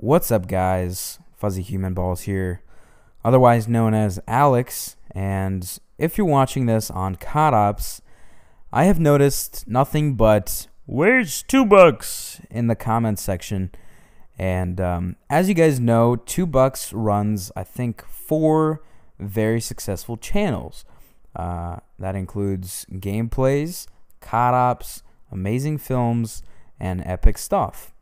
What's up, guys? Fuzzy Human Balls here, otherwise known as Alex. And if you're watching this on COD Ops, I have noticed nothing but "Where's $2" in the comments section. And as you guys know, $2 runs, I think, 4 very successful channels. That includes gameplays, COD Ops, amazing films, and epic stuff.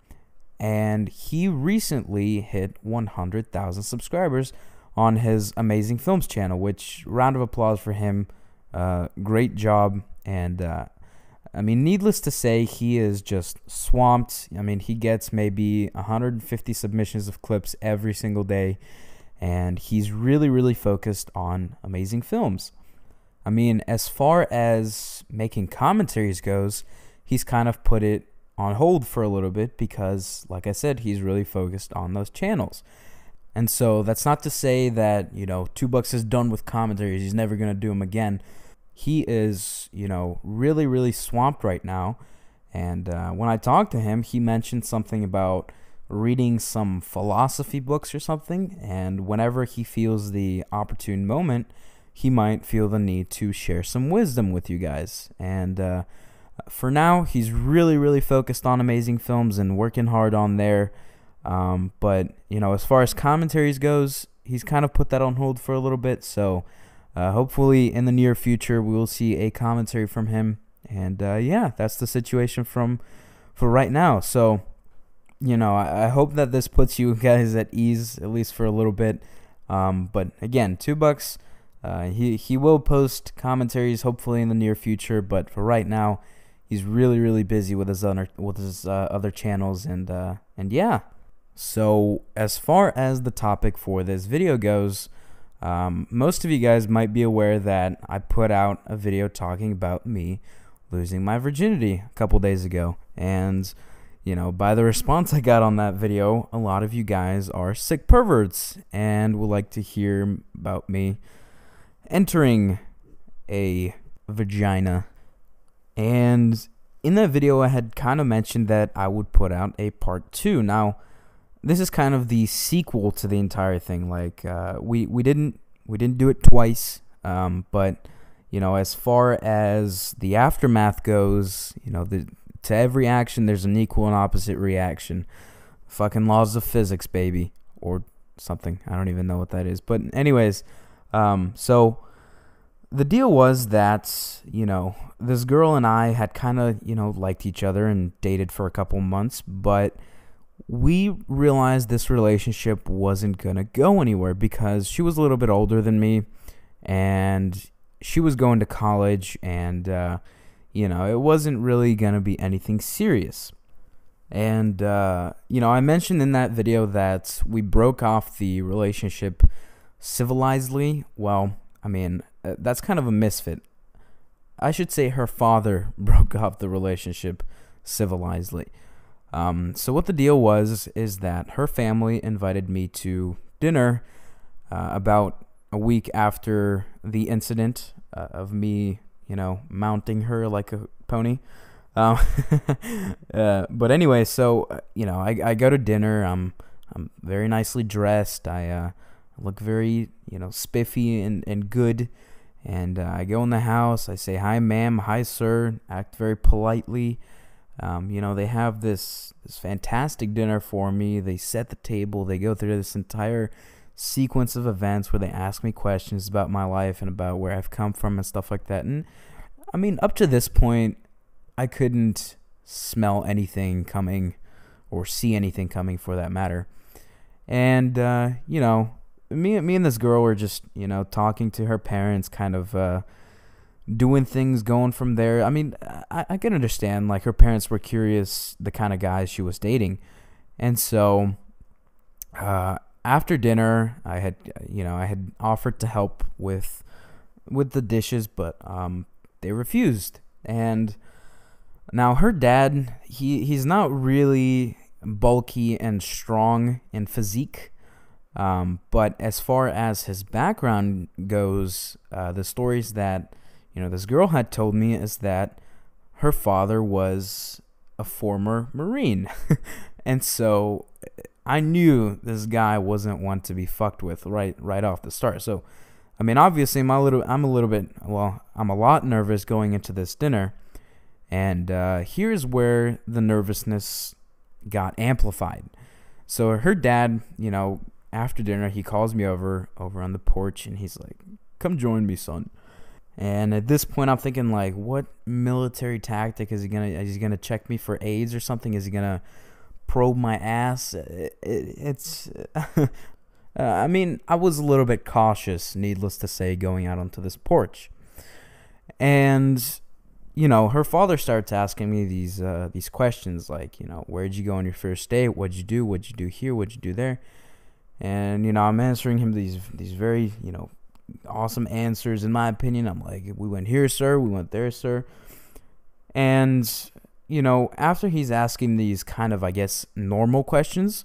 And he recently hit 100,000 subscribers on his Amazing Films channel, which, round of applause for him. Great job. And needless to say, he is just swamped. He gets maybe 150 submissions of clips every single day, and he's really focused on Amazing Films. As far as making commentaries goes, he's kind of put it on hold for a little bit because, like I said, he's really focused on those channels. And so that's not to say that, $2 is done with commentaries. He's never going to do them again. He is, really swamped right now. And when I talked to him, he mentioned something about reading some philosophy books or something. And whenever he feels the opportune moment, he might feel the need to share some wisdom with you guys. And for now, he's really focused on Amazing Films and working hard on there. But, as far as commentaries goes, he's kind of put that on hold for a little bit. So hopefully in the near future, we will see a commentary from him. And that's the situation for right now. So, I hope that this puts you guys at ease, at least for a little bit. But again, $2, he will post commentaries hopefully in the near future. But for right now, he's really busy with his other channels, and yeah. So as far as the topic for this video goes, most of you guys might be aware that I put out a video talking about me losing my virginity a couple days ago, and by the response I got on that video, a lot of you guys are sick perverts and would like to hear about me entering a vagina. And in that video, I had kind of mentioned that I would put out a part 2. Now, this is kind of the sequel to the entire thing. Like, we didn't do it twice, but as far as the aftermath goes, to every action there's an equal and opposite reaction. Fucking laws of physics, baby, or something. I don't even know what that is. But anyways, so the deal was that, this girl and I had kind of, liked each other and dated for a couple months, but we realized this relationship wasn't going to go anywhere because she was a little bit older than me, and she was going to college, and, it wasn't really going to be anything serious. And, I mentioned in that video that we broke off the relationship civilizedly. Well, that's kind of a misfit. I should say her father broke off the relationship civilizedly. So what the deal was is that her family invited me to dinner about a week after the incident of me, mounting her like a pony. But anyway, so, I go to dinner. I'm very nicely dressed. I look very, spiffy and good. And I go in the house. I say, "Hi, ma'am. Hi, sir." Act very politely. They have this fantastic dinner for me. They set the table. They go through this entire sequence of events where they ask me questions about my life and about where I've come from and stuff like that. And, up to this point, I couldn't smell anything coming or see anything coming for that matter. And, me and this girl were just, talking to her parents, kind of doing things, going from there. I can understand, like, her parents were curious the kind of guys she was dating. And so after dinner, I had offered to help with the dishes, but they refused. And now her dad, he's not really bulky and strong in physique. But as far as his background goes, the stories that, this girl had told me is that her father was a former Marine. And so I knew this guy wasn't one to be fucked with right off the start. So, I mean, obviously, I'm a lot nervous going into this dinner. And here's where the nervousness got amplified. So her dad, after dinner, he calls me over on the porch, and he's like, "Come join me, son." And at this point, I'm thinking, like, what military tactic is he gonna? Is he gonna check me for AIDS or something? Is he gonna probe my ass? It's. I mean, I was a little bit cautious, needless to say, going out onto this porch, and her father starts asking me these questions, like, where'd you go on your first date? What'd you do? What'd you do here? What'd you do there? And I'm answering him these very awesome answers, in my opinion. I'm like, we went here, sir. We went there, sir. And after he's asking these kind of, I guess, normal questions,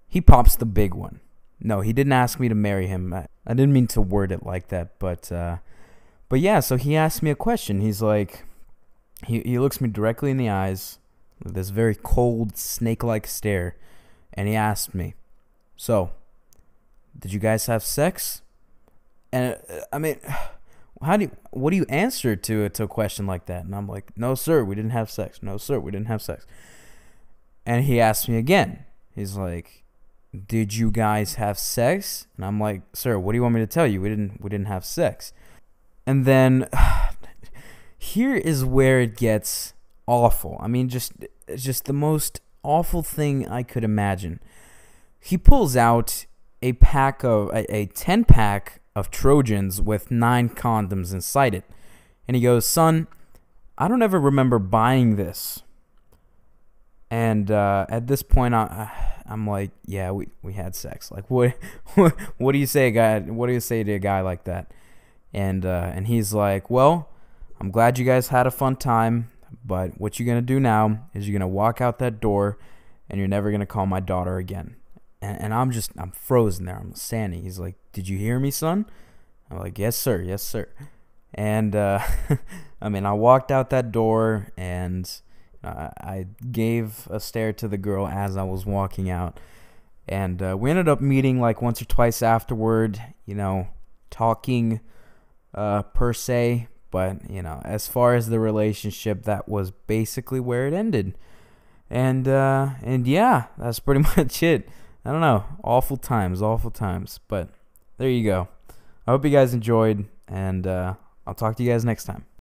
he pops the big one. No, he didn't ask me to marry him. I didn't mean to word it like that, but yeah. So he asked me a question. He's like, he looks me directly in the eyes with this very cold, snake-like stare, and he asked me, "So, did you guys have sex?" And I mean, what do you answer to a question like that? And I'm like, "No, sir, we didn't have sex. No, sir, we didn't have sex." And he asked me again. He's like, "Did you guys have sex?" And I'm like, "Sir, what do you want me to tell you? We didn't have sex." And then here is where it gets awful. I mean, just the most awful thing I could imagine. He pulls out a 10-pack of Trojans with 9 condoms inside it. And he goes, "Son, I don't ever remember buying this." And at this point, I'm like, "Yeah, we had sex." Like, what do you say, guy? What do you say to a guy like that? And he's like, "Well, I'm glad you guys had a fun time, but what you're gonna do now is you're gonna walk out that door, and you're never gonna call my daughter again." And I'm frozen there. I'm standing. He's like, "Did you hear me, son?" I'm like, "Yes, sir. Yes, sir." And I mean, I walked out that door, and I gave a stare to the girl as I was walking out. And we ended up meeting like once or twice afterward, talking per se. But, as far as the relationship, that was basically where it ended. And yeah, that's pretty much it. I don't know. Awful times. But there you go. I hope you guys enjoyed, and I'll talk to you guys next time.